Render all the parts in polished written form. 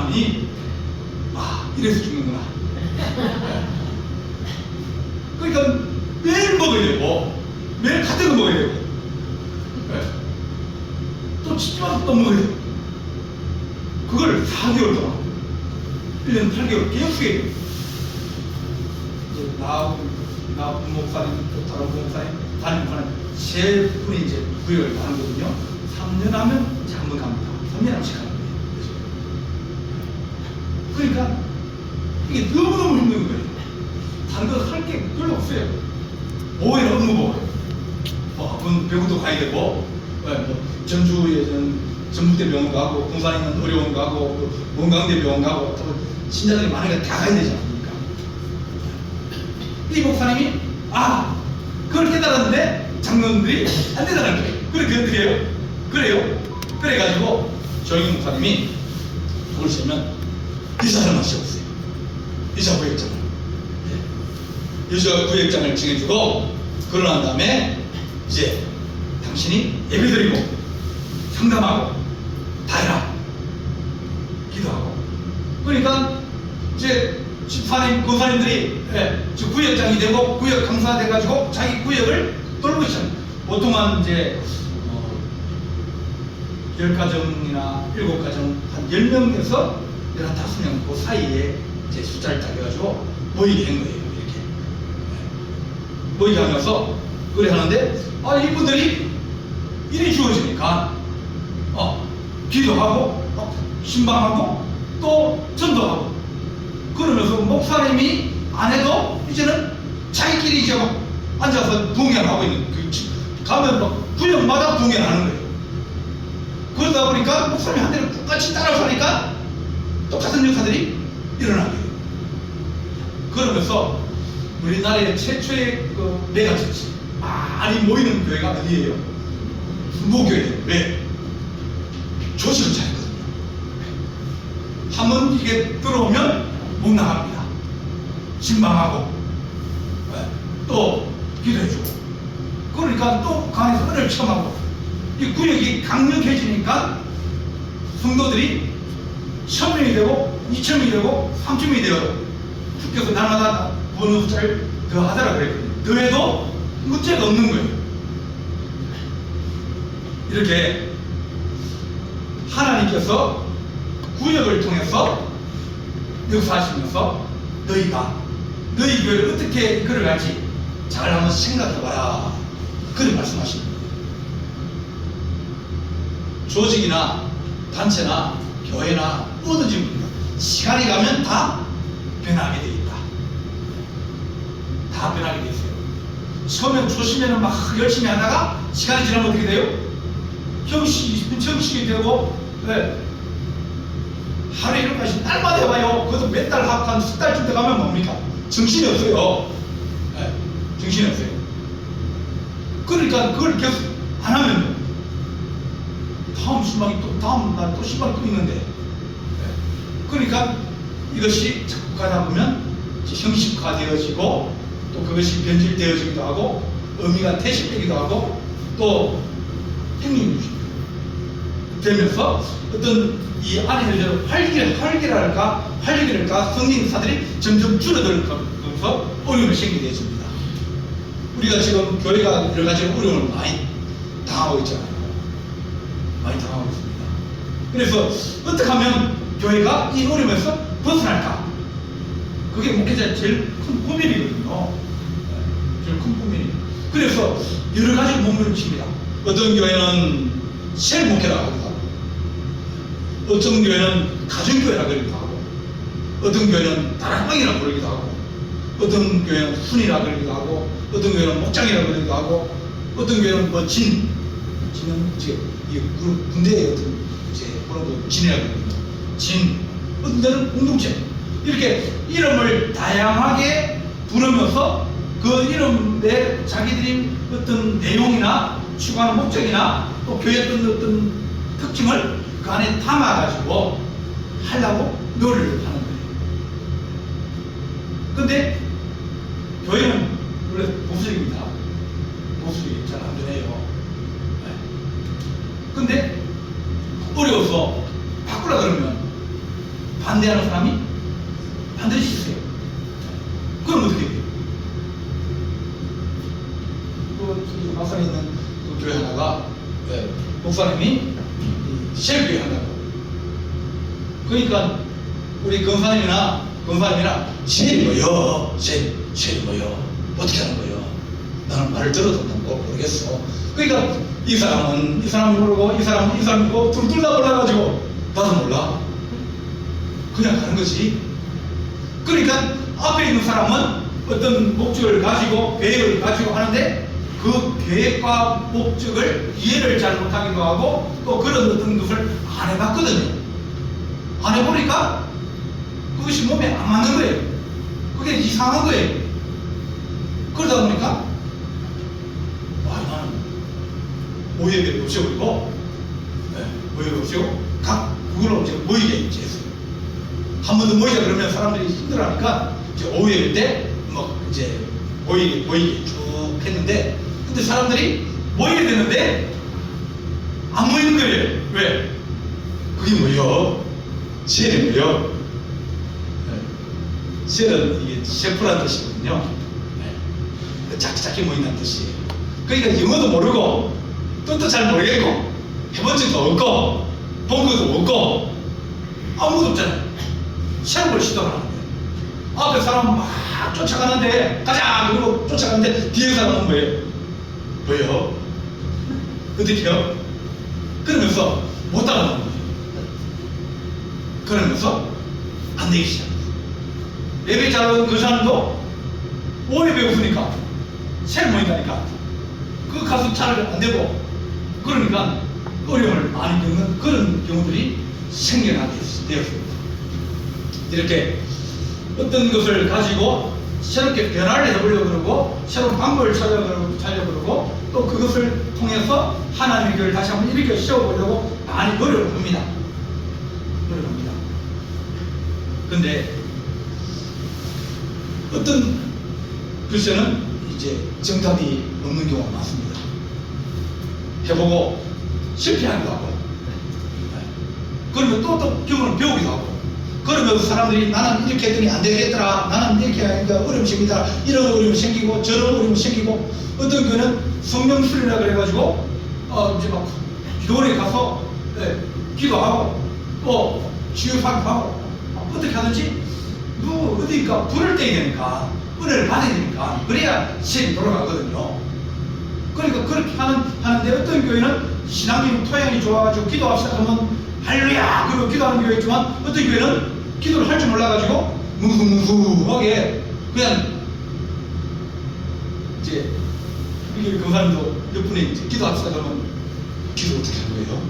사람이 이래서 죽는구나. 그러니까 매일 먹어야 되고 매일 같은 거 먹어야 되고 또 집집마다 또 먹어야 되고 그걸 4개월 동안 1년 8개월 계속 해야 돼요. 이제 나 부목사님 또 다른 부목사님 담임하는 세 분이 이제 구역을 가는거든요. 3년 하면 이제 한 번 갑니다. 3년 한씩 가는 거예요. 그러니까 이게 너무너무 힘든 거예요. 다른 거 할 게 별로 없어요. 오히려 업무 보고요. 그건 병원도 가야 되고, 전주에 전북대 병원 가고, 군산에 어려운 거 가고, 원광대 병원 가고, 또 신자들이 많으니까 다 가야 되지 않습니까? 이 목사님이 그걸 깨달았는데 장로님들이 안 된다는 거예요. 그렇게 어떻게 해요? 그래요. 그래가지고 조영희 목사님이 그걸 세면 의사를 세웠어요. 의사 구역장을. 의사 구역장을 정해주고 그러고 난 다음에 이제 당신이 예배드리고 상담하고 다 해라. 기도하고. 그러니까 이제 집사님, 교사님들이 구역장이 되고 구역 강사가 돼가지고 자기 구역을 돌고 있잖아요. 보통은 이제 10가정이나 7가정 한 10명에서 15명 그 사이에 이제 숫자를 잡아가지고 모이게 한 거예요. 이렇게 모이게 하면서 그래 하는데 이분들이 일이 주어지니까 기도하고 신방하고 또 전도하고 그러면서 목사님이 안 해도 이제는 자기끼리 이제 앉아서 동행하고 있는 가면 구역마다 동행하는 거예요. 그러다 보니까 목사님 한 대를 똑같이 따라서 하니까 똑같은 역사들이 일어나게 돼요. 그러면서 우리나라의 최초의 그 메가처치 많이 모이는 교회가 어디예요? 순복교회예요. 왜? 조직을 잘했거든요. 한번 이게 들어오면 못 나갑니다. 신방하고 또 기도해주고 그러니까 또 그 안에서 은혜를 체험하고 이 구역이 강력해지니까 성도들이 1000명이 되고 2000명이 되고 3000명이 되어요. 주께서 날마다 어느 숫자를 더 하더라 그랬거든요. 더해도 문제가 없는 거예요. 이렇게 하나님께서 구역을 통해서 역사하시면서 너희 교회를 어떻게 이끌어갈지 잘 한번 생각해봐라. 그런 말씀하십니다. 조직이나 단체나 교회나 뭐든지 시간이 가면 다 변하게 돼 있다. 다 변하게 돼 있어요. 처음에 초심에는 막 열심히 하다가 시간이 지나면 어떻게 돼요? 형식이 되고 하루에 이렇게까지 날마다 해봐요. 그것도 몇 달 하고 한 10달쯤 돼가면 뭡니까? 정신이 없어요. 정신이 없어요. 그러니까 그걸 계속 안 하면 다음 신방이 또 다음 날 또 신방이 또 있는데 그러니까 이것이 자꾸 가다 보면 형식화되어지고 또 그것이 변질되어지기도 하고 의미가 퇴식되기도 하고 또 행위유지 되면서 어떤 이 안에 활기랄까 성인사들이 점점 줄어들면서 어려움이 생기게 되어집니다. 우리가 지금 교회가 여러 가지 어려움을 많이 당하고 있잖아요. 많이 당하고 있습니다. 그래서 어떻게 하면 교회가 이 어려움에서 벗어날까? 그게 목회자의 제일 큰 고민이거든요. 제일 큰 고민이. 그래서 여러 가지 몸을 칩니다. 어떤 교회는 셀 목회라고 하기도 하고, 어떤 교회는 가정교회라고 하기도 하고, 어떤 교회는 다락방이라고 부르기도 하고, 어떤 교회는 훈이라고 그러기도 하고, 어떤 교회는 목장이라고 그러기도 하고, 어떤 교회는 진은 이제 군대의 어떤 이제 그런 거 진이라고 그러거든요. 어떤 데는 공동체. 이렇게 이름을 다양하게 부르면서 그 이름에 자기들이 어떤 내용이나 추구하는 목적이나 또 교회의 어떤 특징을 그 안에 담아가지고 하려고 노력을 하는 거예요. 근데 교회는 원래 보수적입니다. 보수적이 잘 안 되네요. 근데 어려워서 바꾸라 그러면 반대하는 사람이 반드시 있어요. 그럼 어떻게 돼요? 그 마산에 있는 그 교회 하나가 목사님이 쉘교회 한다고. 그러니까 우리 권사님이나 쉘이 뭐요? 쉘이 뭐요? 어떻게 하는 거요? 나는 말을 들어도 모르겠어. 그러니까 이 사람은 모르고 이 사람은 모르고 둘 다 몰라가지고 나도 몰라. 그냥 가는 거지. 그러니까 앞에 있는 사람은 어떤 목적을 가지고 계획을 가지고 하는데 그 계획과 목적을 이해를 잘 못하기도 하고 또 그런 어떤 것을 안 해봤거든요. 안 해보니까 그것이 몸에 안 맞는 거예요. 그게 이상한 거예요. 그러다 보니까 나는 모의예배를 없애버리고 모의를 없애고 각 그걸로 이제 모이게 이제 했어요. 한 번 더 모이자 그러면 사람들이 힘들어하니까 이제 오후 예배 때 뭐 이제 모이게 쭉 했는데 근데 사람들이 모이게 됐는데 안 모이는 거예요. 왜? 그게 뭐예요? 쉘이 뭐예요? 쉘은 이게 셰프라는 뜻이거든요. 작게 모인다는 뜻이에요. 그러니까 영어도 모르고 뜻도 잘 모르겠고 해본 적도 없고 본 것도 없고 아무것도 없잖아요. 새로운 시도를 하는 거예요. 앞에 사람 막 쫓아가는데 가자 그러고 쫓아가는데 뒤에 사람은 뭐예요? 어떻게 해요? 그러면서 못 따라가는 거예요. 그러면서 안 되기 시작해요. 예배 잘하는 그 사람도 오예배 없으니까 새로 모인다니까 그 가서 잘 안 되고 그러니까 어려움을 많이 겪는 그런 경우들이 생겨나게 되었습니다. 이렇게 어떤 것을 가지고 새롭게 변화를 해보려고 그러고 새로운 방법을 찾으려고 그러고 또 그것을 통해서 하나님의 교회를 다시 한번 일으켜 세워보려고 많이 노력을 합니다. 근데 어떤 글쎄는 이제 정답이 없는 경우가 많습니다. 해보고 실패하기도 하고 그러면 또 경험을 배우기도 하고 그러면서 사람들이 나는 이렇게 했더니 안 되겠더라 나는 이렇게 하니까 어려움이 생기더라 이런 어려움이 생기고 저런 어려움이 생기고 어떤 교회는 성령술이라 그래가지고 이제 막 기도원에 가서 기도하고 또 치유하기도 하고 어떻게 하든지 어디니까 불을 떼야 되니까 은혜를 받아야 되니까 그래야 시행이 돌아가거든요. 그러니까 그렇게 하는데 어떤 교회는 신앙적인 토양이 좋아가지고 기도합시다 하면 할렐루야 그리고 기도하는 교회 있지만 어떤 교회는 기도를 할 줄 몰라가지고 뭉숭뭉숭하게 그냥 이제 우리 그 사람도 몇 분이 이제 기도합시다 그러면 기도 어떻게 하는 거예요?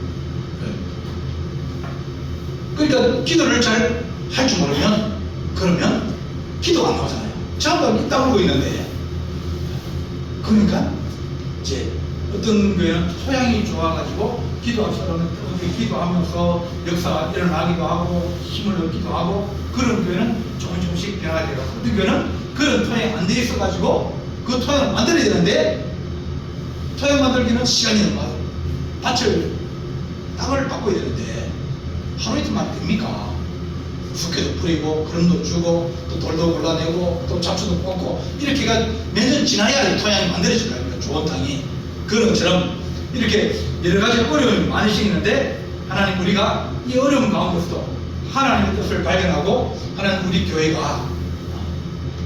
그러니까 기도를 잘 할 줄 모르면 그러면 기도가 안 나오잖아요. 전부 다 따르고 있는데 그러니까 이제 어떤 교회는 토양이 좋아가지고 기도합시다 그러면 어떻게 기도하면서 역사가 일어나기도 하고 힘을 얻기도 하고 그런 교회는 조금씩 변화되고 어떤 교회는 그런 토양이 안 돼 있어가지고 그 토양을 만들어야 되는데 토양 만들기는 시간이 너무 땅을 바꿔야 되는데 하루 이틀만 됩니까? 숙회도 뿌리고 그름도 주고 또 돌도 골라내고 또 잡초도 뽑고 이렇게가 몇 년 지나야 토양이 만들어질 거예요. 좋은 땅이 그런 것처럼 이렇게 여러 가지 어려움이 많이 생기는데 하나님 우리가 이 어려움 가운데서도 하나님의 뜻을 발견하고 하나님 우리 교회가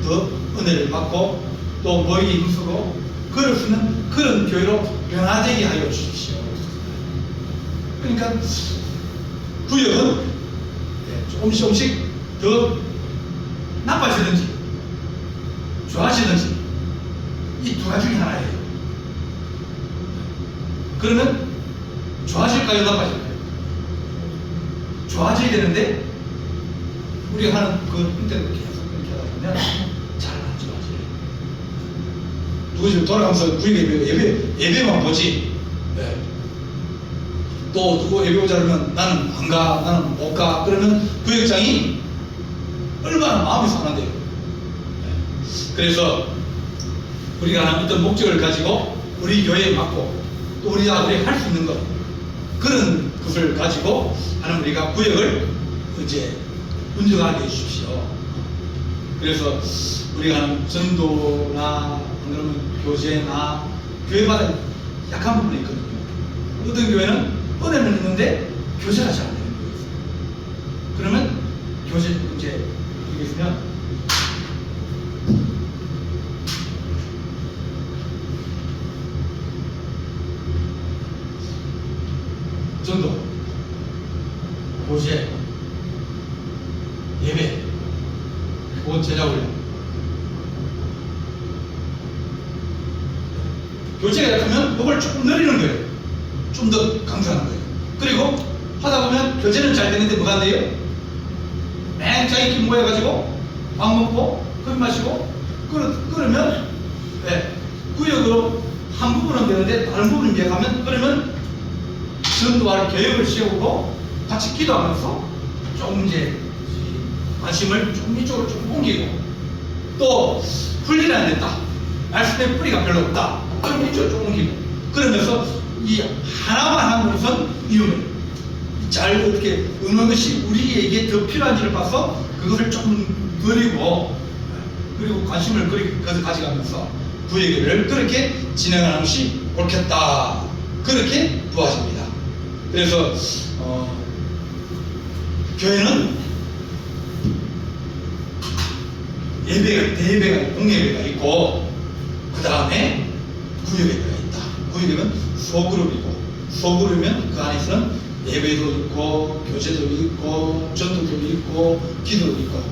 더 은혜를 받고 또 모이기 힘쓰고 그럴 수 있는 그런 교회로 변화되게 하여 주십시오. 그러니까 구역은 조금씩 더 나빠지든지 좋아지든지 이 두 가지 중에 하나예요. 그러면 좋아질까요? 나빠질까요? 좋아져야 되는데 우리가 하는 그 형태로 계속 그렇게 하다 보면 잘 안 좋아져요. 누구 집 돌아가면서 구역 예배만 보지 또 누구 예배 오자 그러면 나는 안 가, 나는 못 가. 그러면 구역장이 얼마나 마음이 상한데요. 그래서 우리가 하는 어떤 목적을 가지고 우리 교회에 맞고 또 우리가 할 수 있는 것 그런 것을 가지고 하는 우리가 구역을 이제 운영하게 해주십시오. 그래서 우리가 하는 전도나 안 그러면 교제나 교회마다 약한 부분이 있거든요. 어떤 교회는 은혜는 있는데 교제가 잘 안 되는 거예요. 그러면 교제 이제 이게 있으면 전도, 교제, 예배, 그건 제자훈련. 교제가 약하면 그걸 조금 늘리는 거예요. 좀 더 강조하는 거예요. 그리고 하다 보면 교제는 잘 되는데 뭐가 안 돼요? 맹자익히 모여가지고 밥 먹고 커피 마시고 그러면 구역으로 한 부분은 되는데 다른 부분을 미약하면 그러면 전도할 계획을 세우고 같이 기도하면서 조금 이제 관심을 좀 이쪽으로 좀 옮기고 또 훈련이 안 됐다. 말씀의 뿌리가 별로 없다. 그럼 이쪽으로 좀 옮기고 그러면서 이 하나만 한 것은 위험해요. 잘 어떻게 어느 것이 우리에게 더 필요한지를 봐서 그것을 조금 드리고 그리고 관심을 그것을 가져가면서 부예교를 그렇게 진행하는 것이 옳겠다. 그렇게 보아집니다. 그래서 교회는 예배가 대예배가 공예배가 있고 그 다음에 구역예배가 있다. 구역예배는 소그룹이고 소그룹이면 그 안에서는 예배도 있고 교제도 있고 전도도 있고 기도도 있고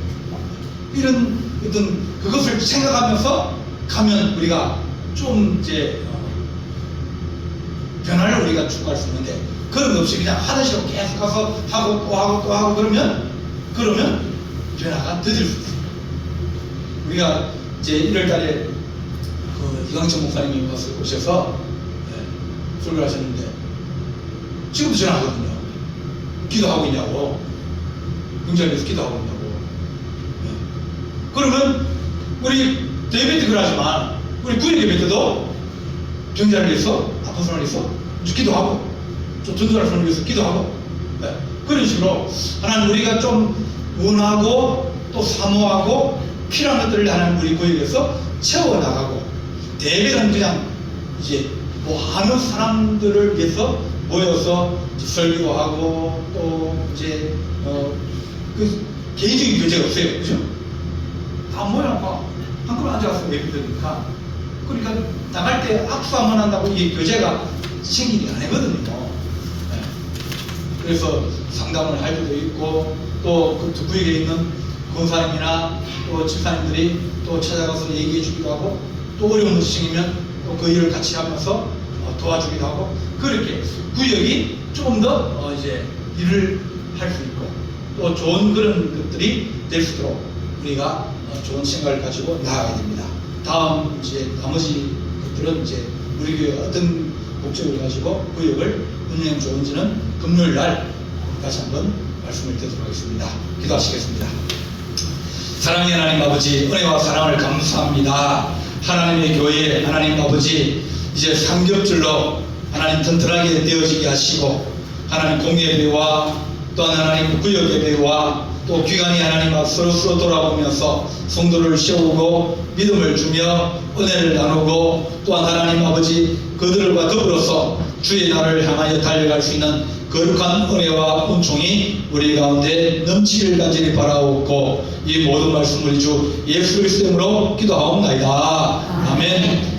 이런 어떤 그것을 생각하면서 가면 우리가 좀 이제 변화를 우리가 추구할 수 있는데 그런 거 없이 그냥 하던 식으로 계속 가서 하고 또 하고 또 하고 그러면 변화가 더딜 수 있습니다. 우리가 이제 1월달에 그 이광철 목사님이 오셔서 설교를 하셨는데 지금도 전화하거든요. 기도하고 있냐고, 경찰에서 기도하고 있냐고. 그러면 우리 예배 때 그러지만 우리 구역 예배 때도 병자를 위해서 아픈 사람을 위해서 기도하고 좀 전도할 사람을 위해서 기도하고 그런 식으로 하나님 우리가 좀 원하고 또 사모하고 필요한 것들을 하나님 우리 구역에서 채워나가고 예배는 그냥 이제 뭐 하는 사람들을 위해서 모여서 설교하고 또 이제 그 개인적인 교제가 없어요. 그죠? 다 모여놓고 한꺼번에 앉아서 예배 드리니까 그러니까 나갈 때 악수 한번 한다고 이게 교제가 생기는 게 아니거든요. 그래서 상담을 할 때도 있고 또 그 구역에 있는 권사님이나 또 집사님들이 또 찾아가서 얘기해 주기도 하고 또 어려운 것이 생기면 또 그 일을 같이 하면서 도와주기도 하고 그렇게 구역이 조금 더 이제 일을 할 수 있고 또 좋은 그런 것들이 될 수 있도록 우리가 좋은 생각을 가지고 나아가야 됩니다. 다음 이제 나머지 것들은 이제 우리 교회 어떤 목적을 가지고 구역을 운영 좋은지는 금요일 날 다시 한번 말씀을 드리도록 하겠습니다. 기도하시겠습니다. 사랑의 하나님 아버지, 은혜와 사랑을 감사합니다. 하나님의 교회, 하나님 아버지, 이제 삼겹줄로 하나님 튼튼하게 되어지게 하시고, 하나님 공예배와 또 하나님 구역예배와 또 귀간이 하나님 앞 서로 돌아보면서 성도를 세우고 믿음을 주며 은혜를 나누고 또한 하나님 아버지 그들과 더불어서 주의 날을 향하여 달려갈 수 있는 거룩한 은혜와 은총이 우리 가운데 넘치길 간절히 바라옵고 이 모든 말씀을 주 예수 그리스도 이름으로 기도하옵나이다. 아멘.